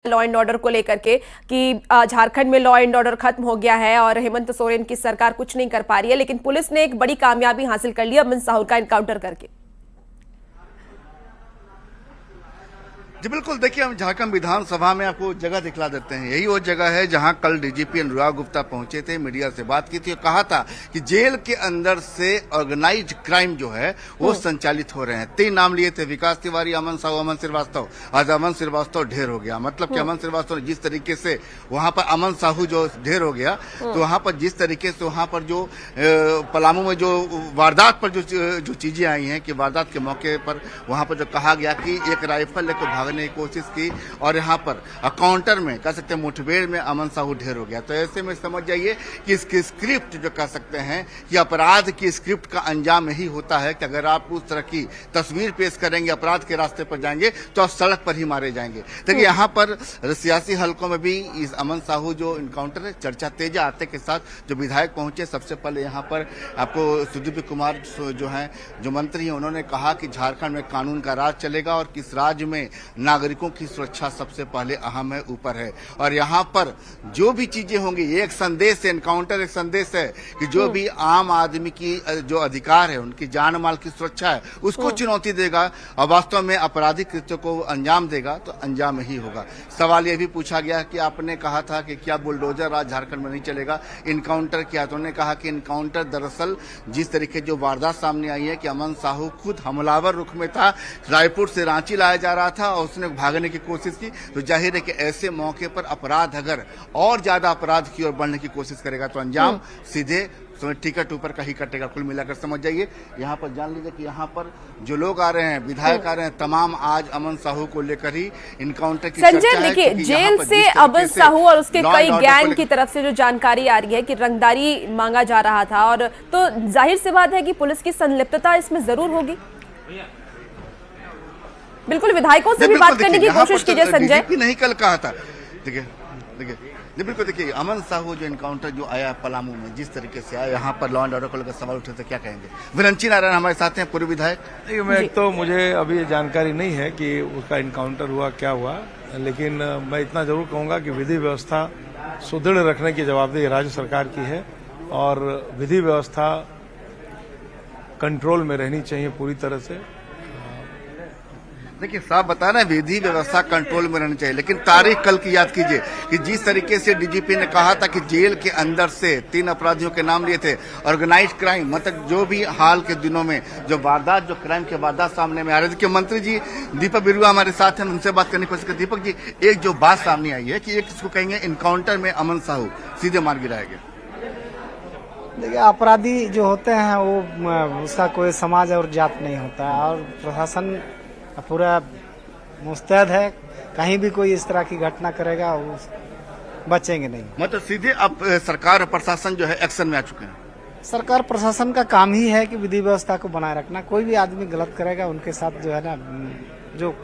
Law and order को लेकर के कि झारखंड में लॉ एंड ऑर्डर खत्म हो गया है और हेमंत सोरेन की सरकार कुछ नहीं कर पा रही है, लेकिन पुलिस ने एक बड़ी कामयाबी हासिल कर ली अमन साहू का एनकाउंटर करके। जी बिल्कुल, देखिए हम झारखंड विधानसभा में आपको जगह दिखला देते हैं। यही वो जगह है जहां कल डीजीपी अनुराग गुप्ता पहुंचे थे, मीडिया से बात की थी और कहा था कि जेल के अंदर से ऑर्गेनाइज्ड क्राइम जो है वो संचालित हो रहे हैं। 3 नाम लिए थे, विकास तिवारी, अमन साहू, अमन श्रीवास्तव। आज अमन श्रीवास्तव ढेर हो गया। मतलब कि अमन श्रीवास्तव ने जिस तरीके से वहां पर अमन साहू जो ढेर हो गया, तो वहां पर जिस तरीके से वहां पर जो पलामू में जो वारदात पर जो चीजें आई हैं कि वारदात के मौके पर वहां पर जो कहा गया कि एक राइफल लेकर भागने की कोशिश की और यहाँ पर काउंटर में कह सकते हैं मुठभेड़ में अमन साहू ढेर हो गया। तो ऐसे में समझ जाइए कि इसकी स्क्रिप्ट जो कह सकते हैं कि अपराध की स्क्रिप्ट का अंजाम यही होता है कि अगर आप उस तरह की तस्वीर पेश करेंगे, अपराध के रास्ते पर जाएंगे तो आप सड़क पर ही मारे जाएंगे। देखिए यहाँ पर सियासी हलकों में भी इस अमन साहू जो इनकाउंटर है, चर्चा तेजा आते के साथ जो विधायक पहुंचे, सबसे पहले यहाँ पर आपको सुदीप कुमार जो है जो मंत्री हैं, उन्होंने कहा कि झारखंड में कानून का राज चलेगा और किस राज्य में नागरिकों की सुरक्षा सबसे पहले अहम है, ऊपर है। और यहाँ पर जो भी चीजें होंगी, एक संदेश है, एनकाउंटर एक संदेश है कि जो भी आम आदमी की जो अधिकार है, उनकी जान माल की सुरक्षा है, उसको चुनौती देगा और वास्तव में आपराधिक कृत्यों को अंजाम देगा तो अंजाम ही होगा। सवाल यह भी पूछा गया कि आपने कहा था कि क्या बुलडोजर आज झारखंड में नहीं चलेगा, इनकाउंटर किया। तो उन्होंने कहा कि इनकाउंटर दरअसल जिस तरीके जो वारदात सामने आई है कि अमन साहू खुद हमलावर रुख में था, रायपुर से रांची लाया जा रहा था और उसने भागने की कोशिश की, तो जाहिर है कि ऐसे मौके पर अपराध अगर और ज्यादा अपराध की ओर बढ़ने की कोशिश करेगा तो अंजाम सीधे टिकट ऊपर का ही कटेगा। कुल मिलाकर समझ जाइए, यहाँ पर जान लीजिए कि यहाँ पर जो लोग आ रहे हैं, विधायक आ रहे हैं, तमाम आज अमन साहू को लेकर ही इनकाउंटर की चर्चा है। संजय, देखिए जेल से अमन साहू और उसके कई गैंग की तरफ से जो जानकारी आ रही है कि रंगदारी मांगा जा रहा था, और तो जाहिर सी बात है कि पुलिस की संलिप्तता इसमें जरूर होगी। बिल्कुल, विधायकों से भी बात करने की कोशिश कीजिए संजय। नहीं कल कहा था, देखिए बिल्कुल, देखिए अमन साहू जो इनकाउंटर जो आया पलामू में जिस तरीके से आया, यहाँ पर लॉ एंड ऑर्डर को लेकर सवाल उठे थे, क्या कहेंगे? विरंची नारायण हमारे साथ हैं, पूर्व विधायक। मैं तो मुझे अभी जानकारी नहीं है कि उसका इनकाउंटर हुआ क्या हुआ, लेकिन मैं इतना जरूर कहूंगा कि विधि व्यवस्था सुदृढ़ रखने की जवाबदेही राज्य सरकार की है और विधि व्यवस्था कंट्रोल में रहनी चाहिए पूरी तरह से। देखिए साहब बता रहे हैं विधि व्यवस्था कंट्रोल में रहनी चाहिए, लेकिन तारीख कल की याद कीजिए कि जिस तरीके से डीजीपी ने कहा था कि जेल के अंदर से 3 अपराधियों के नाम लिए थे, ऑर्गेनाइज्ड क्राइम, मतलब जो भी हाल के दिनों में जो वारदात, जो क्राइम के वारदात सामने में आ रहे थे। मंत्री जी दीपक बिरुआ हमारे साथ हैं, उनसे बात करने की कोशिश कर। दीपक जी, एक जो बात सामने आई है कि एक इसको कहेंगे इनकाउंटर में अमन साहू सीधे मार गिराया गया। देखिए अपराधी जो होते हैं वो उसका कोई समाज और जात नहीं होता है और प्रशासन पूरा मुस्तैद है, कहीं भी कोई इस तरह की घटना करेगा वो बचेंगे नहीं। मतलब सीधे अब सरकार और प्रशासन जो है एक्शन में आ चुके हैं। सरकार प्रशासन का काम ही है कि विधि व्यवस्था को बनाए रखना। कोई भी आदमी गलत करेगा उनके साथ जो है ना, जो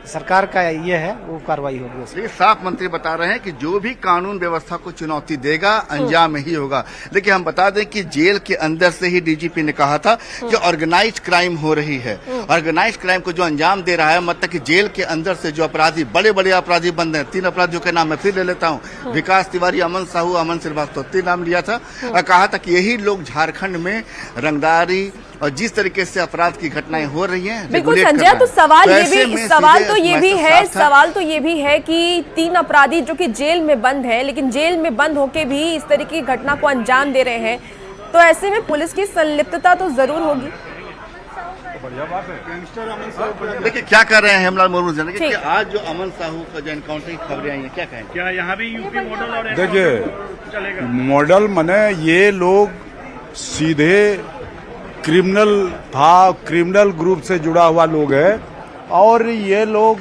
सरकार का ये है वो कार्रवाई होगी। ये साफ मंत्री बता रहे हैं कि जो भी कानून व्यवस्था को चुनौती देगा अंजाम ही होगा। देखिए हम बता दें कि जेल के अंदर से ही डीजीपी ने कहा था कि ऑर्गेनाइज्ड क्राइम हो रही है। ऑर्गेनाइज्ड क्राइम को जो अंजाम दे रहा है, मतलब कि जेल के अंदर से जो अपराधी, बड़े बड़े अपराधी बंद हैं। 3 अपराधियों के नाम मैं फिर ले लेता हूँ, विकास तिवारी, अमन साहू, अमन श्रीवास्तव, 3 नाम लिया था और कहा था कि यही लोग झारखंड में रंगदारी और जिस तरीके से अपराध की घटनाएं हो रही हैं। बिल्कुल संजय, तो सवाल तो ये भी है कि 3 अपराधी जो कि जेल में बंद है, लेकिन जेल में बंद होके भी इस तरह की घटना को अंजाम दे रहे हैं, तो ऐसे में पुलिस की संलिप्तता तो जरूर होगी। देखिए क्या कर रहे हैं हेमलाल मुर्मू जी कि आज जो अमन साहू का जो एनकाउंटर की खबरें आई हैं, क्या कहेंगे? क्या यहाँ भी यूपी मॉडल और देखिए मॉडल मने ये लोग सीधे क्रिमिनल ग्रुप से जुड़ा हुआ लोग है और ये लोग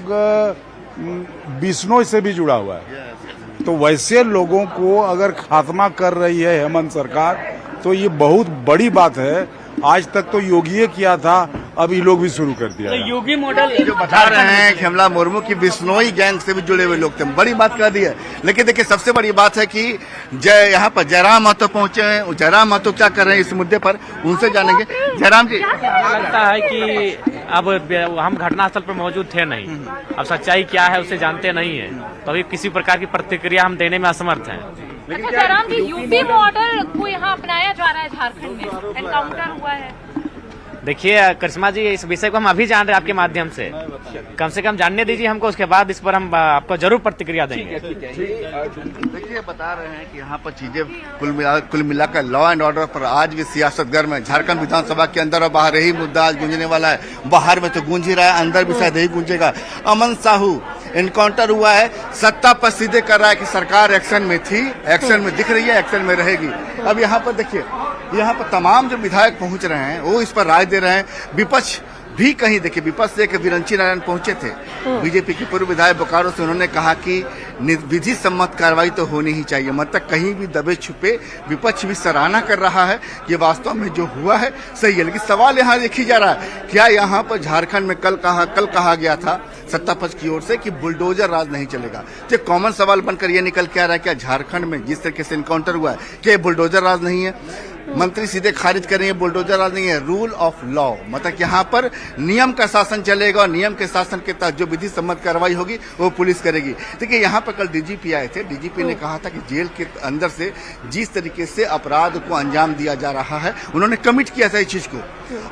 बिश्नोई से भी जुड़ा हुआ है। तो वैसे लोगों को अगर खात्मा कर रही है हेमंत सरकार तो ये बहुत बड़ी बात है। आज तक तो योगी किया था अब ये लोग भी शुरू कर दिया है। योगी मॉडल जो बता रहे हैं कि कमला मुर्मू की बिश्नोई गैंग से भी जुड़े हुए लोग थे, बड़ी बात कह दी है। लेकिन देखिए सबसे बड़ी बात है कि यहाँ पर जयराम महतो पहुंचे हैं। जयराम महतो क्या कर रहे हैं इस मुद्दे पर, उनसे जानेंगे। जयराम जी, लगता है कि अब हम घटनास्थल पर मौजूद थे नहीं, अब सच्चाई क्या है उसे जानते नहीं है, तो अभी किसी प्रकार की प्रतिक्रिया हम देने में असमर्थ हैं। अच्छा जयराम जी, यूपी मॉडल को यहाँ अपनाया जा रहा है झारखंड में, एनकाउंटर हुआ है। देखिए करिश्मा जी, इस विषय को हम अभी जान रहे हैं आपके माध्यम से कम जानने दीजिए हमको, उसके बाद इस पर हम आपको जरूर प्रतिक्रिया देंगे। देखिए बता रहे हैं कि यहाँ पर चीजें कुल मिलाकर लॉ एंड ऑर्डर पर आज भी सियासत गर्म है। झारखंड विधानसभा के अंदर और बाहर यही मुद्दा आज गूंजने वाला है। बाहर में तो गूंज ही रहा है, अंदर भी शायद यही गूंजेगा। अमन साहू एनकाउंटर हुआ है, सत्ता पर सीधे कर रहा है कि सरकार एक्शन में थी, एक्शन में दिख रही है, एक्शन में रहेगी। अब यहाँ पर देखिए, यहाँ पर तमाम जो विधायक पहुंच रहे हैं वो इस पर राय दे रहे हैं। विपक्ष भी कहीं देखिए, विपक्ष से एक विरंची नारायण पहुंचे थे, बीजेपी के पूर्व विधायक बोकारो से, उन्होंने कहा कि विधि सम्मत कार्रवाई तो होनी ही चाहिए। मतलब कहीं भी दबे छुपे विपक्ष भी सराहना कर रहा है कि वास्तव में जो हुआ है सही है। लेकिन सवाल यहाँ देखी जा रहा है, क्या यहाँ पर झारखंड में कल कहा गया था सत्ता पक्ष की ओर से कि बुलडोजर राज नहीं चलेगा। तो कॉमन सवाल बनकर यह निकल के आ रहा है, क्या झारखंड में जिस तरीके से एनकाउंटर हुआ है क्या बुलडोजर राज नहीं है? मंत्री सीधे खारिज करेंगे बुलडोजर राज नहीं है, रूल ऑफ लॉ, मतलब यहाँ पर नियम का शासन चलेगा और नियम के शासन के तहत जो विधि सम्मत कार्रवाई होगी वो पुलिस करेगी। देखिए यहाँ पर कल डीजीपी आए थे, डीजीपी ने कहा था कि जेल के अंदर से जिस तरीके से अपराध को अंजाम दिया जा रहा है उन्होंने कमिट किया था इस चीज को।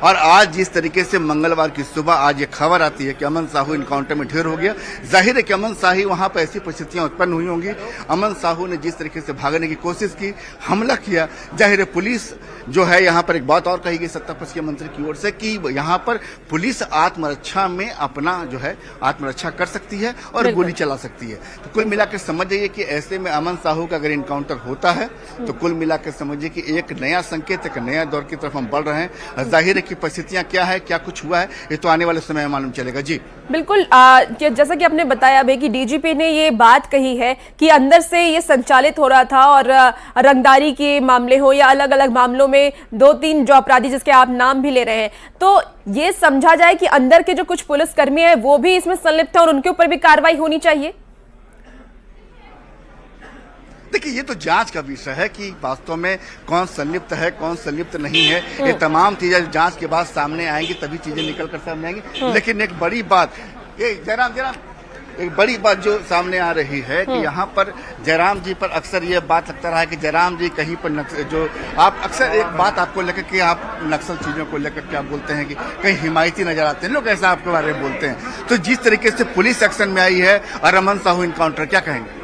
और आज जिस तरीके से मंगलवार की सुबह आज ये खबर आती है कि अमन साहू इनकाउंटर में ढेर हो गया, जाहिर है कि अमन साहू वहां पर ऐसी परिस्थितियां उत्पन्न हुई होंगी। अमन साहू ने जिस तरीके से भागने की कोशिश की, हमला किया, जाहिर है पुलिस जो है यहाँ पर एक बात और कही गई सत्ता पक्ष के मंत्री की ओर से कि यहाँ पर पुलिस आत्मरक्षा में अपना जो है आत्मरक्षा कर सकती है और गोली चला सकती है। तो कुल मिलाकर समझ जाइए कि ऐसे में अमन साहू का अगर इनकाउंटर होता है तो कुल मिलाकर समझिए कि एक नया संकेत, एक नया दौर की तरफ हम बढ़ रहे हैं। जाहिर है कि परिस्थितियां क्या है, क्या कुछ हुआ है, ये तो आने वाले समय में मालूम चलेगा। जी बिल्कुल, जैसा कि आपने बताया अभी कि डीजीपी ने ये बात कही है कि अंदर से ये संचालित हो रहा था और रंगदारी के मामले हो या अलग अलग मामलों में 2-3 जो अपराधी जिसके आप नाम भी ले रहे हैं, तो ये समझा जाए कि अंदर के जो कुछ पुलिसकर्मी हैं वो भी इसमें संलिप्त है और उनके ऊपर भी कार्रवाई होनी चाहिए। देखिए ये तो जांच का विषय है कि वास्तव में कौन संलिप्त है कौन संलिप्त नहीं है, ये तमाम चीजें जांच के बाद सामने आएंगी, तभी चीजें निकल कर सामने आएंगी। लेकिन एक बड़ी बात, जयराम एक बड़ी बात जो सामने आ रही है कि यहाँ पर जयराम जी पर अक्सर ये बात लगता रहा है कि जयराम जी कहीं पर जो आप अक्सर एक बात आपको लेकर के आप नक्सल चीजों को लेकर के आप बोलते हैं कि कहीं हिमायती नजर आते हैं लोग, ऐसा आपके बारे में बोलते हैं। तो जिस तरीके से पुलिस एक्शन में आई है और अमन साहू इनकाउंटर, क्या कहेंगे?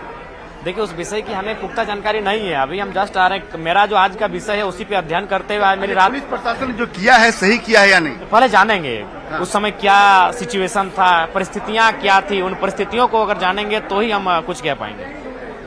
देखिए उस विषय की हमें पुख्ता जानकारी नहीं है, अभी हम जस्ट आ रहे हैं। मेरा जो आज का विषय है उसी पे अध्ययन करते हुए आज मेरी रात। पुलिस प्रशासन ने जो किया है सही किया है या नहीं, पहले जानेंगे उस समय क्या सिचुएशन था, परिस्थितियां क्या थी, उन परिस्थितियों को अगर जानेंगे तो ही हम कुछ कह पाएंगे।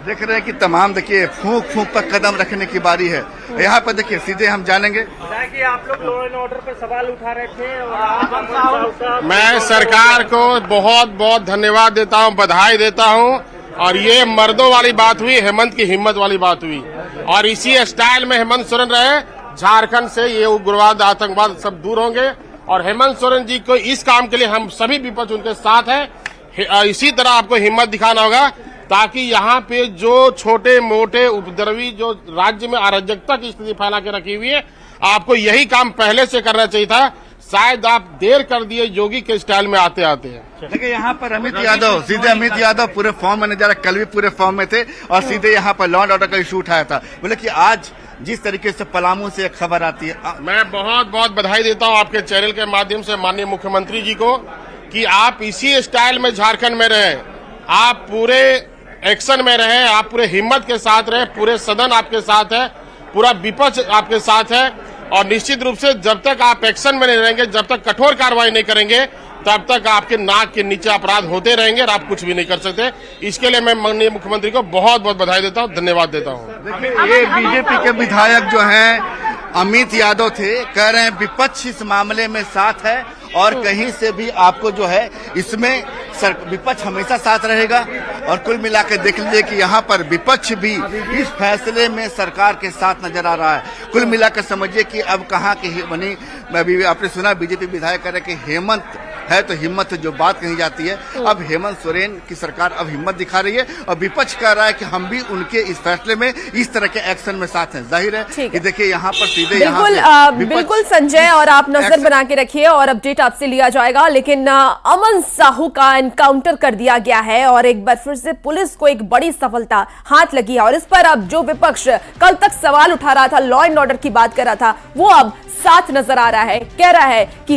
देख रहे हैं कि तमाम देखिए फूंक पर कदम रखने की बारी है। यहाँ पर देखिए सीधे हम जानेंगे कि आप लोग लॉ एंड ऑर्डर पर सवाल उठा रहे थे और मैं सरकार को बहुत बहुत धन्यवाद देता हूँ, बधाई देता हूँ। और ये मर्दों वाली बात हुई, हेमंत की हिम्मत वाली बात हुई और इसी स्टाइल में हेमंत सोरेन रहे, झारखंड से ये उग्रवाद आतंकवाद सब दूर होंगे। और हेमंत सोरेन जी को इस काम के लिए हम सभी विपक्ष उनके साथ है। इसी तरह आपको हिम्मत दिखाना होगा ताकि यहाँ पे जो छोटे मोटे उपद्रवी जो राज्य में अराजकता की स्थिति फैला के रखी हुई है, आपको यही काम पहले से करना चाहिए था। शायद आप देर कर दिए योगी के स्टाइल में आते आते हैं। देखिए यहाँ पर अमित यादव, सीधे अमित यादव पूरे फॉर्म में नजर, कल भी पूरे फॉर्म में थे और सीधे यहाँ पर लॉ एंड ऑर्डर का इशू उठाया था। बोले कि आज जिस तरीके से पलामू से एक खबर आती है, मैं बहुत बहुत बधाई देता हूँ आपके चैनल के माध्यम से माननीय मुख्यमंत्री जी को कि आप इसी स्टाइल में झारखंड में रहे, आप पूरे एक्शन में रहे, आप पूरे हिम्मत के साथ रहे, पूरे सदन आपके साथ है, पूरा विपक्ष आपके साथ है। और निश्चित रूप से जब तक आप एक्शन में नहीं रहेंगे, जब तक कठोर कार्रवाई नहीं करेंगे, तब तक आपके नाक के नीचे अपराध होते रहेंगे और आप कुछ भी नहीं कर सकते। इसके लिए मैं माननीय मुख्यमंत्री को बहुत बहुत बधाई देता हूँ, धन्यवाद देता हूँ। देखिए ये बीजेपी के विधायक जो हैं अमित यादव थे, कह रहे हैं विपक्ष इस मामले में साथ है और कहीं से भी आपको जो है इसमें विपक्ष हमेशा साथ रहेगा और कुल मिलाकर देख लीजिए कि यहाँ पर विपक्ष भी इस फैसले में सरकार के साथ नजर आ रहा है। कुल मिलाकर समझिए कि अब कहाँ की बनी, अभी आपने सुना बीजेपी विधायक कह रहे कि हेमंत है तो हिम्मत है, जो बात कही जाती है। अब हेमंत सोरेन की सरकार अब हिम्मत दिखा रही है और विपक्ष कह रहा है कि हम भी उनके इस फैसले में, इस तरह के एक्शन में साथ हैं। जाहिर है कि देखिए यहाँ पर सीधे बिल्कुल संजय, और आप नजर बना के रखिए और अपडेट आपसे लिया जाएगा। लेकिन अमन साहू का एनकाउंटर कर दिया गया है और एक बार फिर से पुलिस को एक बड़ी सफलता हाथ लगी है और इस पर अब जो विपक्ष कल तक सवाल उठा रहा था, लॉ एंड ऑर्डर की बात कर रहा था, वो अब साथ नजर आ रहा है। कह रहा है कि